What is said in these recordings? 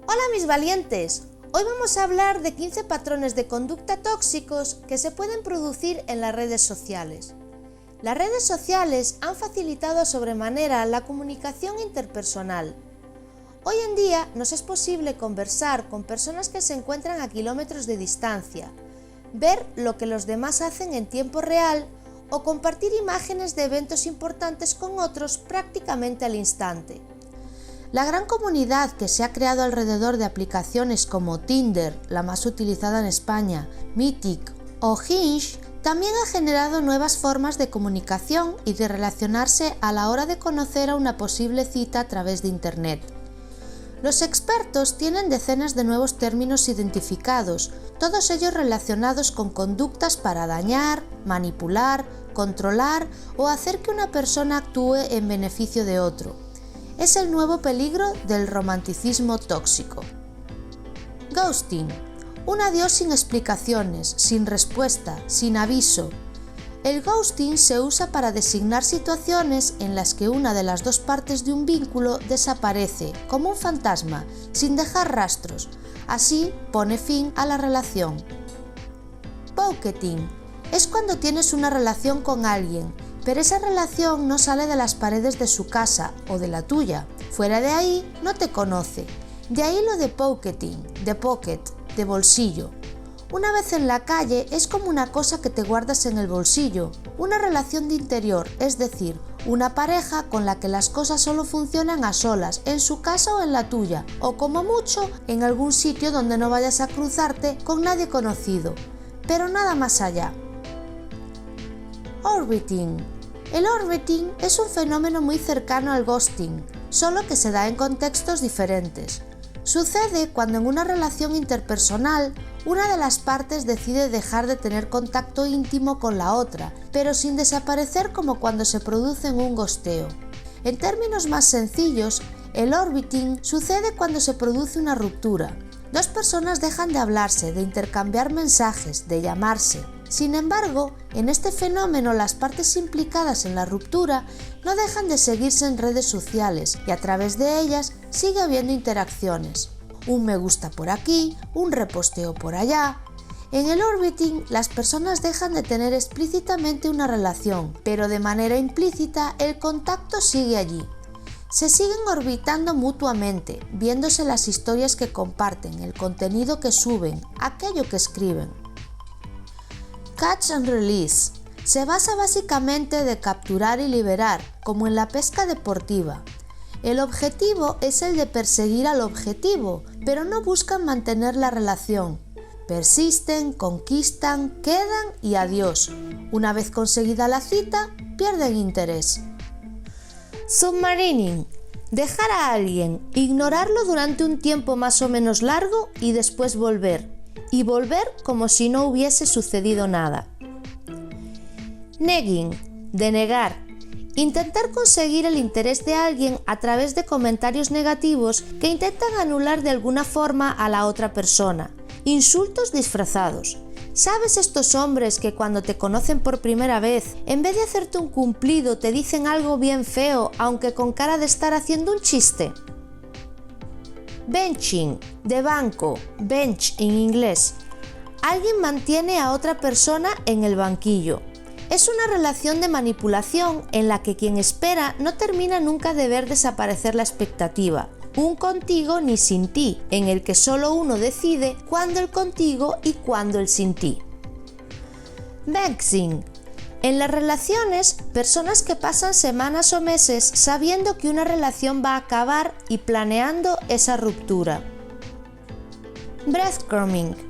Hola mis valientes, hoy vamos a hablar de 15 patrones de conducta tóxicos que se pueden producir en las redes sociales. Las redes sociales han facilitado sobremanera la comunicación interpersonal. Hoy en día nos es posible conversar con personas que se encuentran a kilómetros de distancia, ver lo que los demás hacen en tiempo real o compartir imágenes de eventos importantes con otros prácticamente al instante. La gran comunidad que se ha creado alrededor de aplicaciones como Tinder, la más utilizada en España, Mythic o Hinge, también ha generado nuevas formas de comunicación y de relacionarse a la hora de conocer a una posible cita a través de Internet. Los expertos tienen decenas de nuevos términos identificados, todos ellos relacionados con conductas para dañar, manipular, controlar o hacer que una persona actúe en beneficio de otro. Es el nuevo peligro del romanticismo tóxico. Ghosting. Un adiós sin explicaciones, sin respuesta, sin aviso. El ghosting se usa para designar situaciones en las que una de las dos partes de un vínculo desaparece, como un fantasma, sin dejar rastros. Así pone fin a la relación. Pocketing. Es cuando tienes una relación con alguien, pero esa relación no sale de las paredes de su casa o de la tuya. Fuera de ahí no te conoce. De ahí lo de pocketing, de pocket, de bolsillo. Una vez en la calle es como una cosa que te guardas en el bolsillo, una relación de interior, es decir, una pareja con la que las cosas solo funcionan a solas, en su casa o en la tuya, o como mucho en algún sitio donde no vayas a cruzarte con nadie conocido, pero nada más allá. Orbiting. El orbiting es un fenómeno muy cercano al ghosting, solo que se da en contextos diferentes. Sucede cuando en una relación interpersonal una de las partes decide dejar de tener contacto íntimo con la otra, pero sin desaparecer como cuando se produce en un ghosteo. En términos más sencillos, el orbiting sucede cuando se produce una ruptura. Dos personas dejan de hablarse, de intercambiar mensajes, de llamarse. Sin embargo, en este fenómeno las partes implicadas en la ruptura no dejan de seguirse en redes sociales y a través de ellas sigue habiendo interacciones. Un me gusta por aquí, un reposteo por allá. En el orbiting las personas dejan de tener explícitamente una relación, pero de manera implícita el contacto sigue allí. Se siguen orbitando mutuamente, viéndose las historias que comparten, el contenido que suben, aquello que escriben. Catch and release. Se basa básicamente de capturar y liberar, como en la pesca deportiva. El objetivo es el de perseguir al objetivo, pero no buscan mantener la relación. Persisten, conquistan, quedan y adiós. Una vez conseguida la cita, pierden interés. Submarining. Dejar a alguien, ignorarlo durante un tiempo más o menos largo y después volver. Y volver como si no hubiese sucedido nada. Negging. Denegar. Intentar conseguir el interés de alguien a través de comentarios negativos que intentan anular de alguna forma a la otra persona. Insultos disfrazados. ¿Sabes estos hombres que cuando te conocen por primera vez, en vez de hacerte un cumplido, te dicen algo bien feo, aunque con cara de estar haciendo un chiste? Benching, de banco, bench en inglés. Alguien mantiene a otra persona en el banquillo. Es una relación de manipulación en la que quien espera no termina nunca de ver desaparecer la expectativa. Un contigo ni sin ti, en el que solo uno decide cuándo el contigo y cuándo el sin ti. Vexing. En las relaciones, personas que pasan semanas o meses sabiendo que una relación va a acabar y planeando esa ruptura. Breadcrumbing.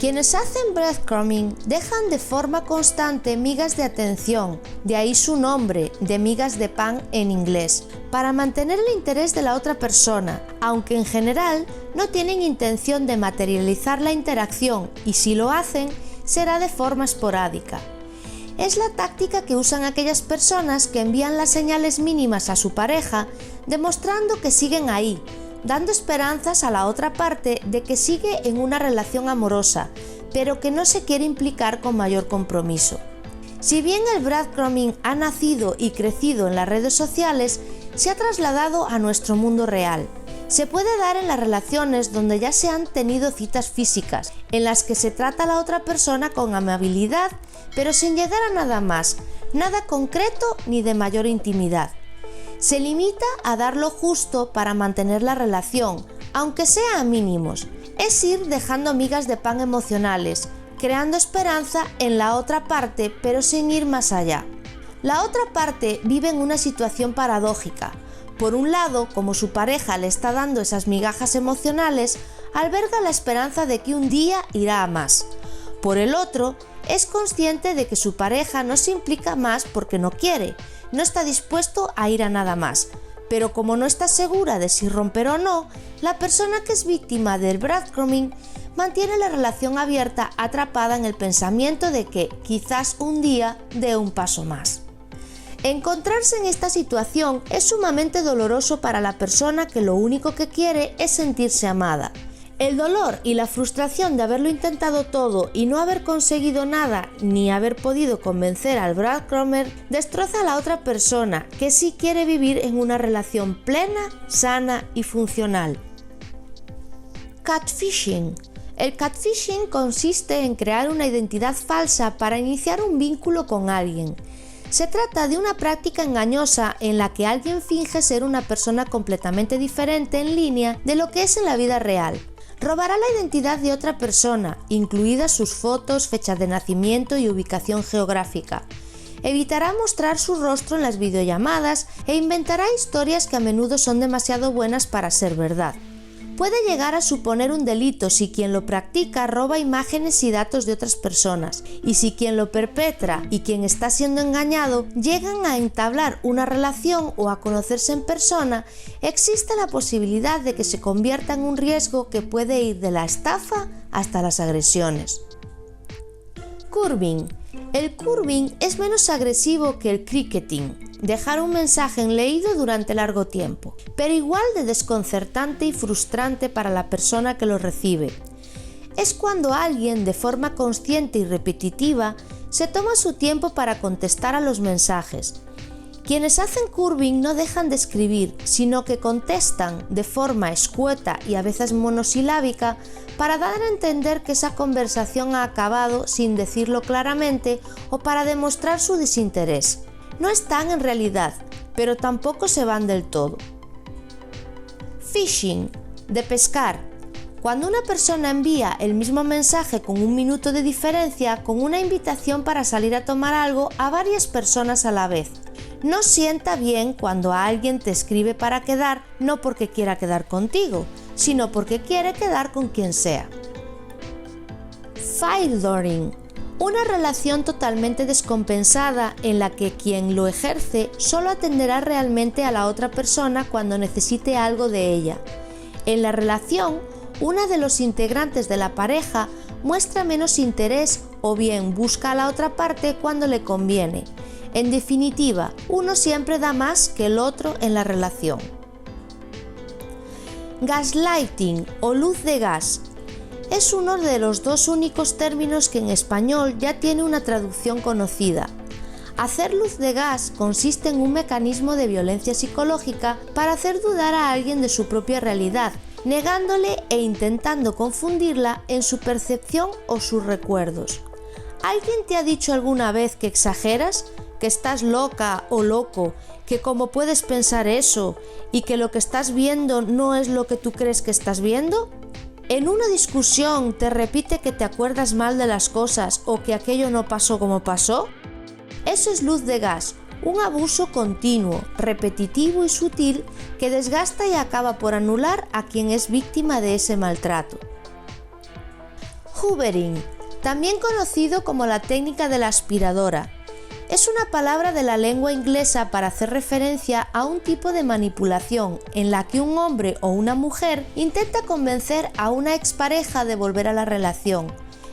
Quienes hacen breadcrumbing dejan de forma constante migas de atención, de ahí su nombre, de migas de pan en inglés, para mantener el interés de la otra persona, aunque en general no tienen intención de materializar la interacción y si lo hacen, será de forma esporádica. Es la táctica que usan aquellas personas que envían las señales mínimas a su pareja, demostrando que siguen ahí, dando esperanzas a la otra parte de que sigue en una relación amorosa, pero que no se quiere implicar con mayor compromiso. Si bien el breadcrumbing ha nacido y crecido en las redes sociales, se ha trasladado a nuestro mundo real. Se puede dar en las relaciones donde ya se han tenido citas físicas, en las que se trata a la otra persona con amabilidad, pero sin llegar a nada más, nada concreto ni de mayor intimidad. Se limita a dar lo justo para mantener la relación, aunque sea a mínimos. Es ir dejando migas de pan emocionales, creando esperanza en la otra parte, pero sin ir más allá. La otra parte vive en una situación paradójica. Por un lado, como su pareja le está dando esas migajas emocionales, alberga la esperanza de que un día irá a más. Por el otro, es consciente de que su pareja no se implica más porque no quiere, no está dispuesto a ir a nada más. Pero como no está segura de si romper o no, la persona que es víctima del breadcrumbing mantiene la relación abierta, atrapada en el pensamiento de que quizás un día dé un paso más. Encontrarse en esta situación es sumamente doloroso para la persona que lo único que quiere es sentirse amada. El dolor y la frustración de haberlo intentado todo y no haber conseguido nada ni haber podido convencer al breadcrumber destroza a la otra persona que sí quiere vivir en una relación plena, sana y funcional. Catfishing. El catfishing consiste en crear una identidad falsa para iniciar un vínculo con alguien. Se trata de una práctica engañosa en la que alguien finge ser una persona completamente diferente en línea de lo que es en la vida real. Robará la identidad de otra persona, incluidas sus fotos, fechas de nacimiento y ubicación geográfica. Evitará mostrar su rostro en las videollamadas e inventará historias que a menudo son demasiado buenas para ser verdad. Puede llegar a suponer un delito si quien lo practica roba imágenes y datos de otras personas, y si quien lo perpetra y quien está siendo engañado llegan a entablar una relación o a conocerse en persona, existe la posibilidad de que se convierta en un riesgo que puede ir de la estafa hasta las agresiones. Curving. El curving es menos agresivo que el cricketing, dejar un mensaje en leído durante largo tiempo, pero igual de desconcertante y frustrante para la persona que lo recibe. Es cuando alguien, de forma consciente y repetitiva, se toma su tiempo para contestar a los mensajes. Quienes hacen curving no dejan de escribir, sino que contestan de forma escueta y a veces monosilábica para dar a entender que esa conversación ha acabado sin decirlo claramente o para demostrar su desinterés. No están en realidad, pero tampoco se van del todo. Phishing, de pescar. Cuando una persona envía el mismo mensaje con un minuto de diferencia con una invitación para salir a tomar algo a varias personas a la vez. No sienta bien cuando alguien te escribe para quedar, no porque quiera quedar contigo, sino porque quiere quedar con quien sea. Filedorning. Una relación totalmente descompensada en la que quien lo ejerce solo atenderá realmente a la otra persona cuando necesite algo de ella. En la relación, una de los integrantes de la pareja muestra menos interés o bien busca a la otra parte cuando le conviene. En definitiva, uno siempre da más que el otro en la relación. Gaslighting o luz de gas. Es uno de los dos únicos términos que en español ya tiene una traducción conocida. Hacer luz de gas consiste en un mecanismo de violencia psicológica para hacer dudar a alguien de su propia realidad, negándole e intentando confundirla en su percepción o sus recuerdos. ¿Alguien te ha dicho alguna vez que exageras? ¿Que estás loca o loco? ¿Que cómo puedes pensar eso? ¿Y que lo que estás viendo no es lo que tú crees que estás viendo? ¿En una discusión te repite que te acuerdas mal de las cosas o que aquello no pasó como pasó? Eso es luz de gas, un abuso continuo, repetitivo y sutil que desgasta y acaba por anular a quien es víctima de ese maltrato. Hoovering, también conocido como la técnica de la aspiradora. Es una palabra de la lengua inglesa para hacer referencia a un tipo de manipulación en la que un hombre o una mujer intenta convencer a una expareja de volver a la relación.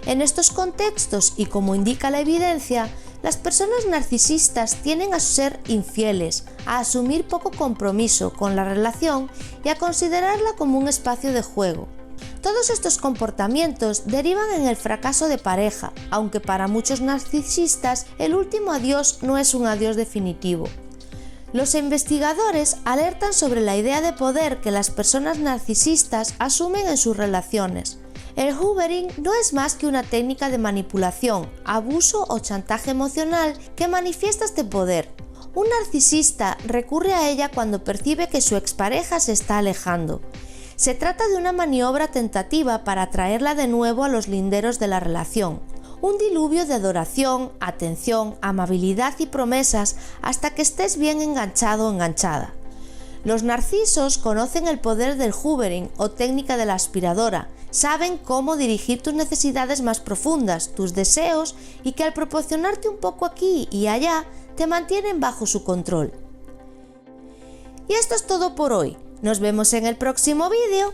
En estos contextos, y como indica la evidencia, las personas narcisistas tienden a ser infieles, a asumir poco compromiso con la relación y a considerarla como un espacio de juego. Todos estos comportamientos derivan en el fracaso de pareja, aunque para muchos narcisistas el último adiós no es un adiós definitivo. Los investigadores alertan sobre la idea de poder que las personas narcisistas asumen en sus relaciones. El hoovering no es más que una técnica de manipulación, abuso o chantaje emocional que manifiesta este poder. Un narcisista recurre a ella cuando percibe que su expareja se está alejando. Se trata de una maniobra tentativa para atraerla de nuevo a los linderos de la relación. Un diluvio de adoración, atención, amabilidad y promesas hasta que estés bien enganchado o enganchada. Los narcisos conocen el poder del hoovering o técnica de la aspiradora, saben cómo dirigir tus necesidades más profundas, tus deseos, y que al proporcionarte un poco aquí y allá, te mantienen bajo su control. Y esto es todo por hoy. Nos vemos en el próximo vídeo.